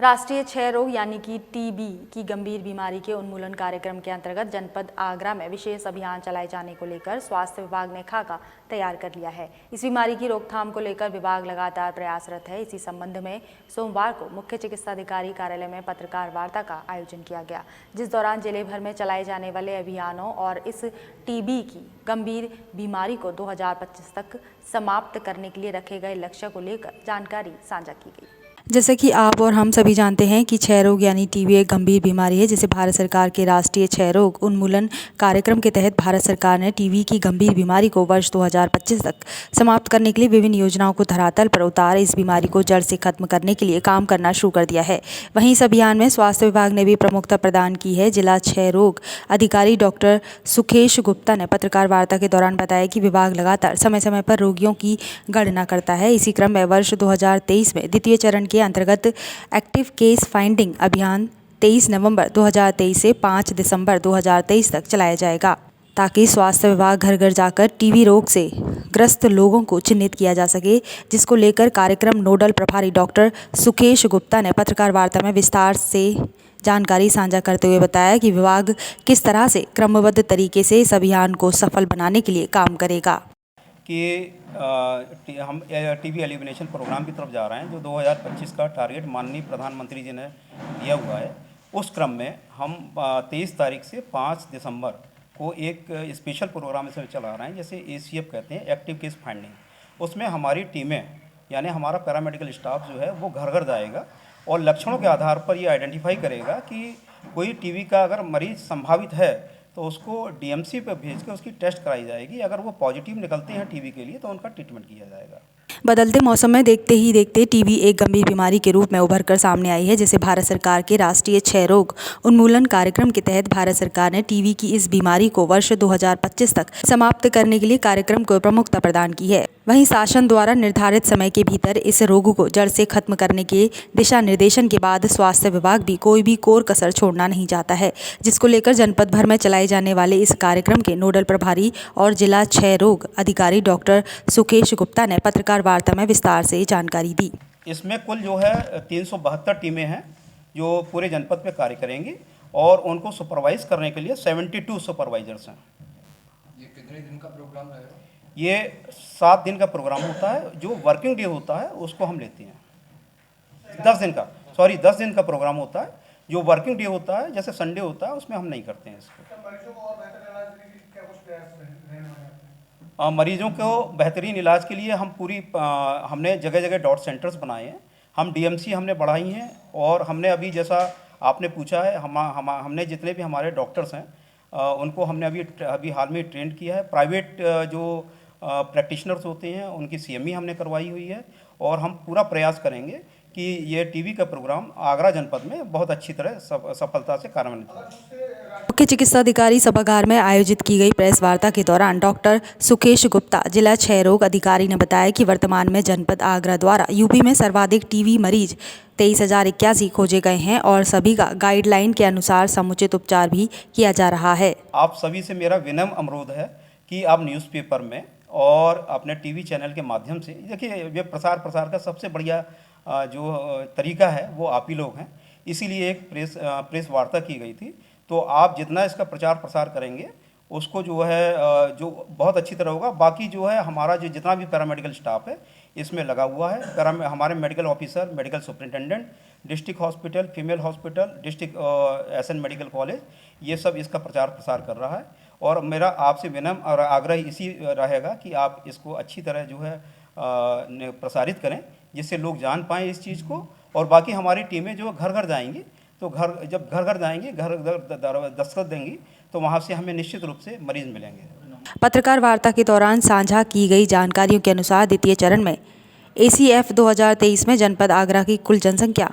राष्ट्रीय क्षय रोग यानी कि टीबी की गंभीर बीमारी के उन्मूलन कार्यक्रम के अंतर्गत जनपद आगरा में विशेष अभियान चलाए जाने को लेकर स्वास्थ्य विभाग ने खाका तैयार कर लिया है। इस बीमारी की रोकथाम को लेकर विभाग लगातार प्रयासरत है। इसी संबंध में सोमवार को मुख्य चिकित्साधिकारी कार्यालय में पत्रकार वार्ता का आयोजन किया गया, जिस दौरान जिले भर में चलाए जाने वाले अभियानों और इस टीबी की गंभीर बीमारी को 2025 तक समाप्त करने के लिए रखे गए लक्ष्य को लेकर जानकारी साझा की गई। जैसे कि आप और हम सभी जानते हैं कि क्षय रोग यानी टीबी एक गंभीर बीमारी है, जिसे भारत सरकार के राष्ट्रीय क्षय रोग उन्मूलन कार्यक्रम के तहत भारत सरकार ने टीबी की गंभीर बीमारी को वर्ष 2025 तक समाप्त करने के लिए विभिन्न योजनाओं को धरातल पर उतार इस बीमारी को जड़ से खत्म करने के लिए काम करना शुरू कर दिया है। वहीं इस अभियान में स्वास्थ्य विभाग ने भी प्रमुखता प्रदान की है। जिला क्षय रोग अधिकारी डॉक्टर सुकेश गुप्ता ने पत्रकार वार्ता के दौरान बताया कि विभाग लगातार समय समय पर रोगियों की गणना करता है। इसी क्रम में वर्ष 2023 में द्वितीय चरण के अंतर्गत एक्टिव केस फाइंडिंग अभियान 23 नवंबर 2023 से 5 दिसंबर 2023 तक चलाया जाएगा, ताकि स्वास्थ्य विभाग घर घर जाकर टीबी रोग से ग्रस्त लोगों को चिन्हित किया जा सके, जिसको लेकर कार्यक्रम नोडल प्रभारी डॉक्टर सुकेश गुप्ता ने पत्रकार वार्ता में विस्तार से जानकारी साझा करते हुए बताया कि विभाग किस तरह से क्रमबद्ध तरीके से इस अभियान को सफल बनाने के लिए काम करेगा। कि हम टीबी एलिमिनेशन प्रोग्राम की तरफ जा रहे हैं, जो 2025 का टारगेट माननीय प्रधानमंत्री जी ने दिया हुआ है। उस क्रम में हम 23 तारीख से 5 दिसंबर को एक स्पेशल प्रोग्राम इसमें चला रहे हैं, जैसे ACF कहते हैं, एक्टिव केस फाइंडिंग। उसमें हमारी टीमें यानी हमारा पैरामेडिकल स्टाफ जो है वो घर घर जाएगा और लक्षणों के आधार पर ये आइडेंटिफाई करेगा कि कोई टीबी का अगर मरीज संभावित है तो उसको DMC पर भेज के उसकी टेस्ट कराई जाएगी। अगर वो पॉजिटिव निकलते हैं टीबी के लिए तो उनका ट्रीटमेंट किया जाएगा। बदलते मौसम में देखते ही देखते टीबी एक गंभीर बीमारी के रूप में उभर कर सामने आई है, जिसे भारत सरकार के राष्ट्रीय क्षय रोग उन्मूलन कार्यक्रम के तहत भारत सरकार ने टीबी की इस बीमारी को वर्ष 2025 तक समाप्त करने के लिए कार्यक्रम को प्रमुखता प्रदान की है। वहीं शासन द्वारा निर्धारित समय के भीतर इस रोग को जड़ से खत्म करने के दिशा निर्देशन के बाद स्वास्थ्य विभाग भी कोई भी कोर कसर छोड़ना नहीं चाहता है, जिसको लेकर जनपद भर में चलाए जाने वाले इस कार्यक्रम के नोडल प्रभारी और जिला क्षय रोग अधिकारी डॉक्टर सुकेश गुप्ता ने पत्रकार वार्ता में विस्तार से जानकारी दी। इसमें कुल जो है 372 टीमें हैं जो पूरे जनपद में कार्य करेंगी और उनको सुपरवाइज करने के लिए 72 सुपरवाइजर्स हैं। ये कितने दिन का प्रोग्राम है? ये 7 दिन का प्रोग्राम होता है। जो वर्किंग डे होता है उसको हम लेते हैं 10 दिन का प्रोग्राम होता है। जो वर्किंग डे होता है जैसे संडे होता है उसमें हम नहीं करते हैं इसको। मरीजों को बेहतरीन इलाज के लिए हमने जगह जगह डॉट सेंटर्स बनाए हैं। हम DMC हमने बढ़ाई हैं और हमने अभी जैसा आपने पूछा है हमने जितने भी हमारे डॉक्टर्स हैं उनको हमने अभी हाल में ट्रेंड किया है। प्राइवेट जो प्रैक्टिशनर्स होते हैं उनकी CME हमने करवाई हुई है और हम पूरा प्रयास करेंगे कि ये टीबी का प्रोग्राम आगरा जनपद में बहुत अच्छी तरह सफलता से कार्यान्वित हो। मुख्य चिकित्साधिकारी सभागार में आयोजित की गई प्रेस वार्ता के दौरान डॉक्टर सुकेश गुप्ता जिला क्षय रोग अधिकारी ने बताया कि वर्तमान में जनपद आगरा द्वारा यूपी में सर्वाधिक टीबी मरीज 23,081 खोजे गए हैं और सभी का गाइडलाइन के अनुसार समुचित उपचार भी किया जा रहा है। आप सभी से मेरा विनम्र अनुरोध है कि आप न्यूज़पेपर में और अपने टीवी चैनल के माध्यम से देखिए, ये प्रसार का सबसे बढ़िया जो तरीका है वो आप ही लोग हैं। इसीलिए एक प्रेस वार्ता की गई थी। तो आप जितना इसका प्रचार प्रसार करेंगे उसको जो है जो बहुत अच्छी तरह होगा। बाकी जो है हमारा जो जितना भी पैरामेडिकल स्टाफ है इसमें लगा हुआ है। हमारे medical officer, medical superintendent, district hospital, female hospital, district SN medical college, ये सब इसका प्रचार प्रसार कर रहा है। और मेरा आपसे विनम्र और आग्रह इसी रहेगा कि आप इसको अच्छी तरह जो है प्रसारित करें, जिससे लोग जान पाएँ इस चीज़ को। और बाकी हमारी टीमें जो घर घर जाएंगी तो जब घर घर जाएंगी, घर दस्तखत देंगी तो वहाँ से हमें निश्चित रूप से मरीज मिलेंगे। पत्रकार वार्ता के दौरान साझा की गई जानकारियों के अनुसार द्वितीय चरण में ACF 2023 में जनपद आगरा की कुल जनसंख्या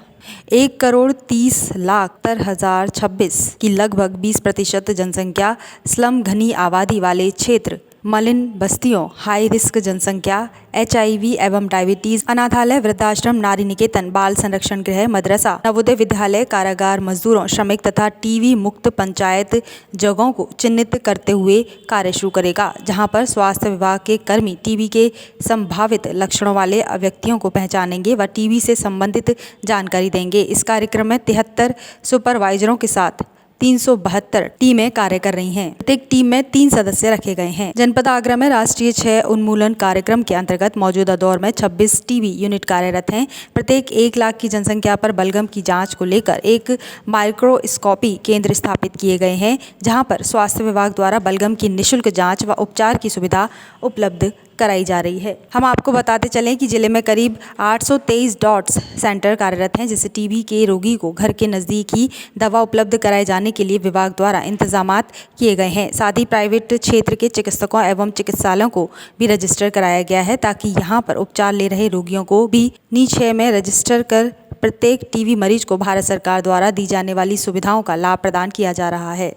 1,30,70,26 की लगभग 20% जनसंख्या स्लम घनी आबादी वाले क्षेत्र मलिन बस्तियों, हाई रिस्क जनसंख्या, HIV एवं डायबिटीज, अनाथालय, वृद्धाश्रम, नारी निकेतन, बाल संरक्षण गृह, मदरसा, नवोदय विद्यालय, कारागार, मजदूरों, श्रमिक तथा टीबी मुक्त पंचायत जगहों को चिन्हित करते हुए कार्य शुरू करेगा, जहां पर स्वास्थ्य विभाग के कर्मी टीबी के संभावित लक्षणों वाले व्यक्तियों को पहचानेंगे व टीबी से संबंधित जानकारी देंगे। इस कार्यक्रम में 73 सुपरवाइजरों के साथ 372 टीमें कार्य कर रही हैं। प्रत्येक टीम में 3 सदस्य रखे गए हैं। जनपद आगरा में राष्ट्रीय क्षय उन्मूलन कार्यक्रम के अंतर्गत मौजूदा दौर में 26 टीबी यूनिट कार्यरत हैं। प्रत्येक 1 लाख की जनसंख्या पर बलगम की जांच को लेकर एक माइक्रोस्कोपी केंद्र स्थापित किए गए हैं, जहां पर स्वास्थ्य विभाग द्वारा बलगम की निःशुल्क जांच व उपचार की सुविधा उपलब्ध कराई जा रही है। हम आपको बताते चलें कि जिले में करीब 823 डॉट्स सेंटर कार्यरत हैं, जिससे टीबी के रोगी को घर के नज़दीक ही दवा उपलब्ध कराए जाने के लिए विभाग द्वारा इंतजामात किए गए हैं। साथ ही प्राइवेट क्षेत्र के चिकित्सकों एवं चिकित्सालयों को भी रजिस्टर कराया गया है, ताकि यहाँ पर उपचार ले रहे रोगियों को भी नीचे में रजिस्टर कर प्रत्येक टीबी मरीज को भारत सरकार द्वारा दी जाने वाली सुविधाओं का लाभ प्रदान किया जा रहा है।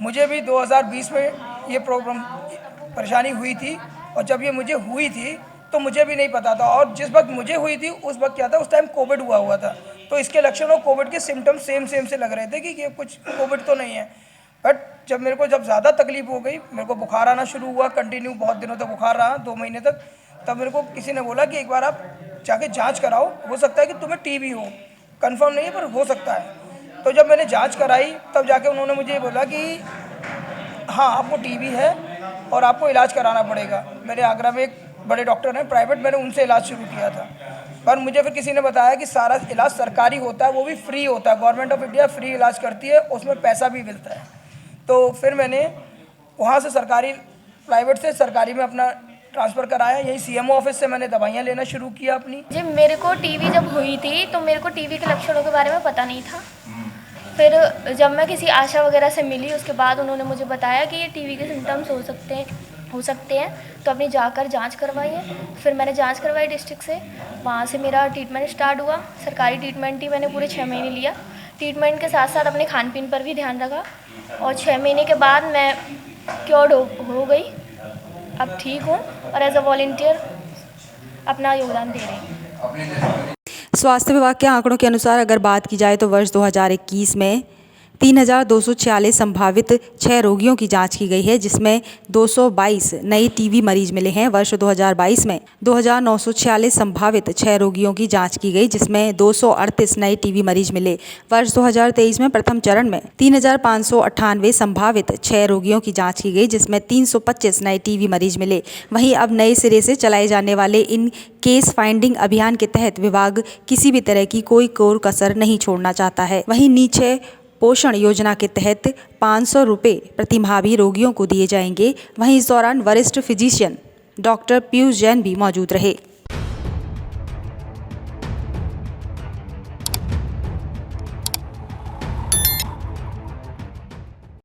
मुझे भी 2020 में ये प्रॉब्लम परेशानी हुई थी, और जब ये मुझे हुई थी तो मुझे भी नहीं पता था, और जिस वक्त मुझे हुई थी उस वक्त क्या था, उस टाइम कोविड हुआ था, तो इसके लक्षण और कोविड के सिम्टम्स सेम से लग रहे थे कि ये कुछ कोविड तो नहीं है। बट जब मेरे को ज़्यादा तकलीफ हो गई, मेरे को बुखार आना शुरू हुआ, कंटिन्यू बहुत दिनों तक बुखार रहा, 2 महीने तक, तब मेरे को किसी ने बोला कि एक बार आप जाके जाँच कराओ, हो सकता है कि तुम्हें टीबी हो, कन्फर्म नहीं है पर हो सकता है। तो जब मैंने जाँच कराई तब जाके उन्होंने मुझे बोला कि हाँ आपको टीबी है और आपको इलाज कराना पड़ेगा। मेरे आगरा में एक बड़े डॉक्टर हैं प्राइवेट, मैंने उनसे इलाज शुरू किया था, पर मुझे फिर किसी ने बताया कि सारा इलाज सरकारी होता है, वो भी फ्री होता है, गवर्नमेंट ऑफ इंडिया फ्री इलाज करती है, उसमें पैसा भी मिलता है। तो फिर मैंने वहाँ से सरकारी प्राइवेट से सरकारी में अपना ट्रांसफ़र कराया, यही CMO ऑफिस से मैंने दवाइयाँ लेना शुरू किया अपनी। जी मेरे को टीबी जब हुई थी तो मेरे को टीबी के लक्षणों के बारे में पता नहीं था। फिर जब मैं किसी आशा वगैरह से मिली, उसके बाद उन्होंने मुझे बताया कि ये टीबी के सिम्टम्स हो सकते हैं, तो अपनी जाकर जांच करवाई है। फिर मैंने जांच करवाई डिस्ट्रिक्ट से, वहाँ से मेरा ट्रीटमेंट स्टार्ट हुआ। सरकारी ट्रीटमेंट ही मैंने पूरे 6 महीने लिया। ट्रीटमेंट के साथ साथ अपने खान पीन पर भी ध्यान रखा, और 6 महीने के बाद मैं क्योर्ड हो गई, अब ठीक हूँ और एज अ वॉलंटियर अपना योगदान दे रही हूँ। स्वास्थ्य विभाग के आंकड़ों के अनुसार अगर बात की जाए तो वर्ष 2021 में 3246 संभावित क्षय रोगियों की जांच की गई है, जिसमें 222 नए टीबी मरीज मिले हैं। वर्ष 2022 में 2946 संभावित क्षय रोगियों की जांच की गई, जिसमें 238 नए टीबी मरीज मिले। वर्ष 2023 में प्रथम चरण में 3598 संभावित क्षय रोगियों की जांच की गई, जिसमें 325 नए टीबी मरीज मिले। वहीं अब नए सिरे से चलाए जाने वाले इन केस फाइंडिंग अभियान के तहत विभाग किसी भी तरह की कोई कोर कसर नहीं छोड़ना चाहता है। वहीं नीचे पोषण योजना के तहत 500 रुपये प्रतिमाह भी रोगियों को दिए जाएंगे। वहीं इस दौरान वरिष्ठ फिजिशियन डॉक्टर पीयूष जैन भी मौजूद रहे।